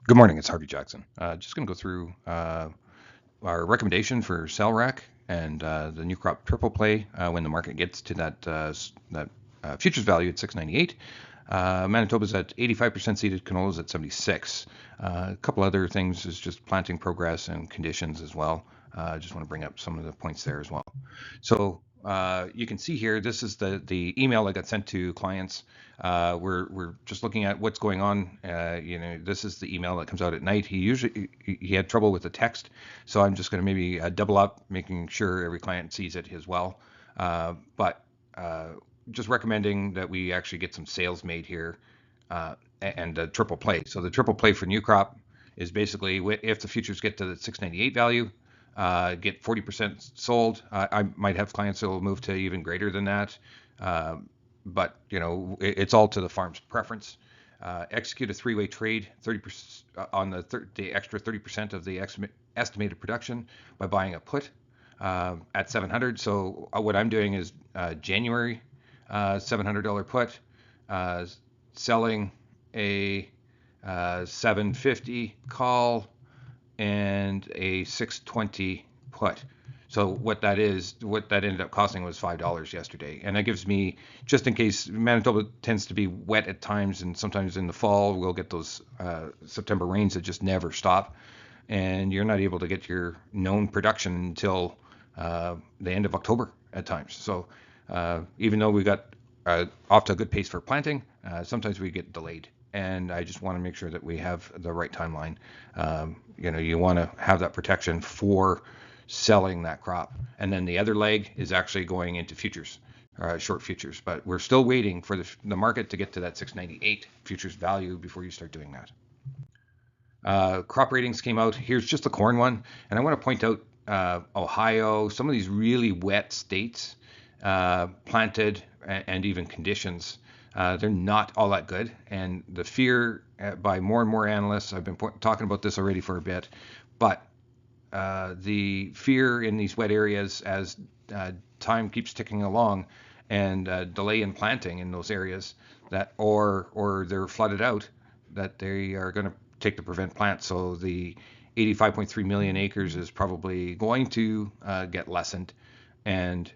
Good morning, it's Harvey Jackson. Just going to go through our recommendation for sell rack and the new crop triple play when the market gets to that futures value at 698. Manitoba's at 85% seeded, Canola's at 76. A couple other things is just planting progress and conditions as well. I just want to bring up some of the points there as well. So you can see here, this is the email that got sent to clients. We're just looking at what's going on. This is the email that comes out at night. He had trouble with the text, so I'm just going to maybe double up, making sure every client sees it as well. But just recommending that we actually get some sales made here and a triple play. So the triple play for new crop is basically if the futures get to the 698 value, get 40% sold. I might have clients that will move to even greater than that. But it's all to the farm's preference. Execute a three-way trade, 30% on the extra 30% of the estimated production by buying a put at 700. So what I'm doing is January $700 put, selling a 750 call and a 620 put. So what that ended up costing was $5 yesterday. And that gives me, just in case, Manitoba tends to be wet at times, and sometimes in the fall we'll get those September rains that just never stop. And you're not able to get your known production until the end of October at times. So even though we got off to a good pace for planting, sometimes we get delayed. And I just want to make sure that we have the right timeline. You want to have that protection for selling that crop. And then the other leg is actually going into futures, short futures. But we're still waiting for the market to get to that 698 futures value before you start doing that. Crop ratings came out. Here's just the corn one. And I want to point out Ohio, some of these really wet states, planted and even conditions. They're not all that good, and the fear by more and more analysts, I've been talking about this already for a bit, but the fear in these wet areas as time keeps ticking along and delay in planting in those areas that or they're flooded out, that they are going to take to prevent plants. So the 85.3 million acres is probably going to get lessened, and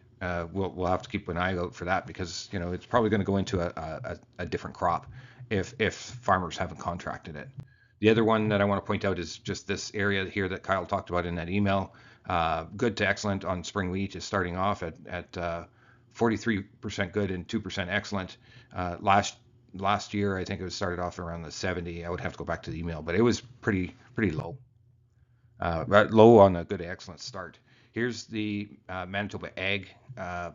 we'll have to keep an eye out for that, because it's probably going to go into a different crop if farmers haven't contracted it. The other one that I want to point out is just this area here that Kyle talked about in that email. Good to excellent on spring wheat is starting off at 43% good and 2% excellent. Last year, I think it was started off around the 70. I would have to go back to the email, but it was pretty low. Low on a good excellent start. Here's the Manitoba Ag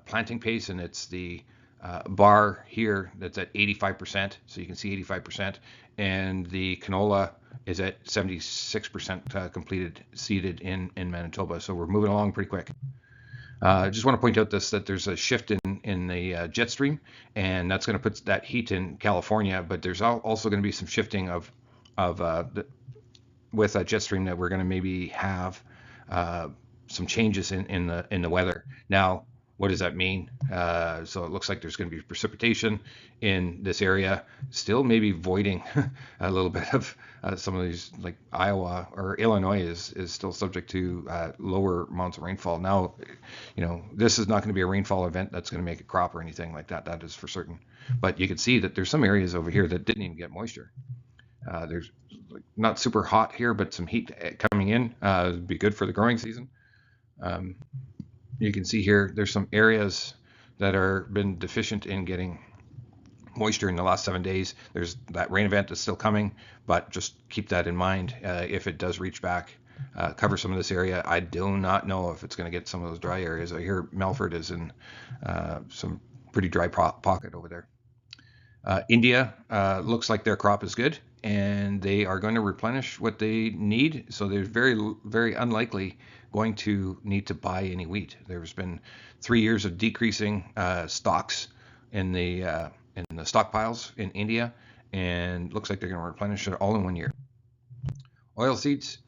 planting pace, and it's the bar here that's at 85%. So you can see 85%, and the canola is at 76% completed seeded in Manitoba. So we're moving along pretty quick. I just want to point out that there's a shift in the jet stream, and that's going to put that heat in California. But there's also going to be some shifting with a jet stream, that we're going to maybe have some changes in the weather. Now, what does that mean? So it looks like there's going to be precipitation in this area, still maybe voiding a little bit of some of these, like Iowa or Illinois is still subject to lower amounts of rainfall. Now, this is not going to be a rainfall event that's going to make a crop or anything like that. That is for certain. But you can see that there's some areas over here that didn't even get moisture. There's not super hot here, but some heat coming in would be good for the growing season. You can see here there's some areas that are been deficient in getting moisture in the last 7 days. There's that rain event that's still coming, but just keep that in mind if it does reach back, cover some of this area. I do not know if it's going to get some of those dry areas. I hear Melfort is in some pretty dry pocket over there. India looks like their crop is good, and they are going to replenish what they need. So they're very unlikely going to need to buy any wheat. There's been 3 years of decreasing stocks in the stockpiles in India, and looks like they're going to replenish it all in 1 year. Oil seeds,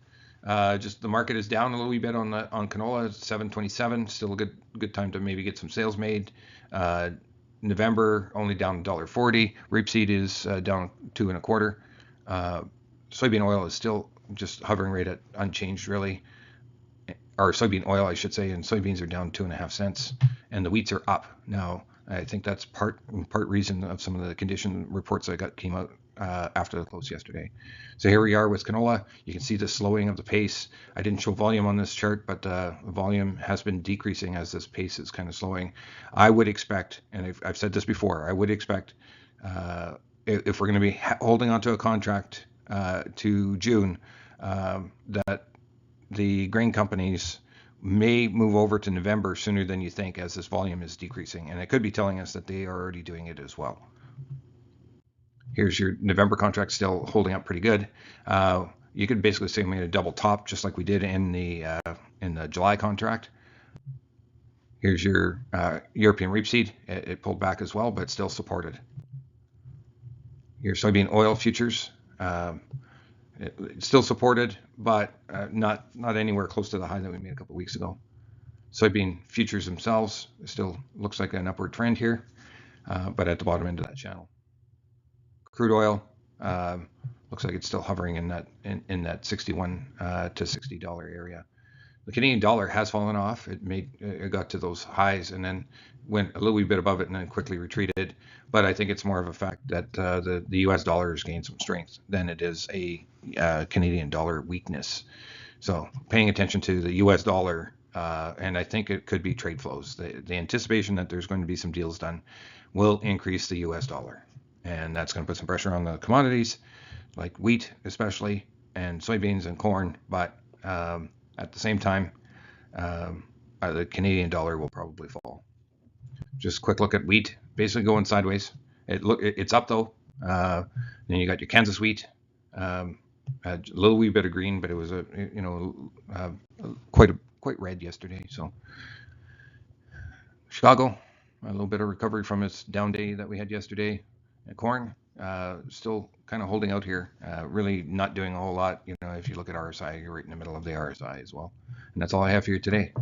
just the market is down a little bit on canola, 727. Still a good time to maybe get some sales made. November only down $1.40. Rapeseed is down 2 1/4. soybean oil is still just hovering right at unchanged, really. Or soybean oil, I should say, and soybeans are down 2.5 cents, and the wheats are up now. I think that's part reason of some of the condition reports that came out after the close yesterday. So here we are with canola. You can see the slowing of the pace. I didn't show volume on this chart, but volume has been decreasing as this pace is kind of slowing. I would expect, and I've said this before, I would expect if we're going to be holding onto a contract to June, that the grain companies may move over to November sooner than you think as this volume is decreasing. And it could be telling us that they are already doing it as well. Here's your November contract still holding up pretty good. You could basically say we made a double top just like we did in the July contract. Here's your European rapeseed. It pulled back as well, but still supported. Your soybean oil futures. It's still supported, but not anywhere close to the high that we made a couple of weeks ago. Soybean futures themselves still looks like an upward trend here, but at the bottom end of that channel. Crude oil looks like it's still hovering in that 61 to $60 area. The Canadian dollar has fallen off. It got to those highs and then went a little wee bit above it and then quickly retreated. But I think it's more of a fact that the U.S. dollar has gained some strength than it is a Canadian dollar weakness. So paying attention to the U.S. dollar, and I think it could be trade flows. The anticipation that there's going to be some deals done will increase the U.S. dollar. And that's going to put some pressure on the commodities, like wheat especially, and soybeans and corn. But at the same time, the Canadian dollar will probably fall. Just a quick look at wheat, basically going sideways. It's up though. Then you got your Kansas wheat, a little wee bit of green, but it was quite red yesterday. So Chicago, a little bit of recovery from its down day that we had yesterday. And corn, still kind of holding out here, really not doing a whole lot. If you look at RSI, you're right in the middle of the RSI as well. And that's all I have for you today.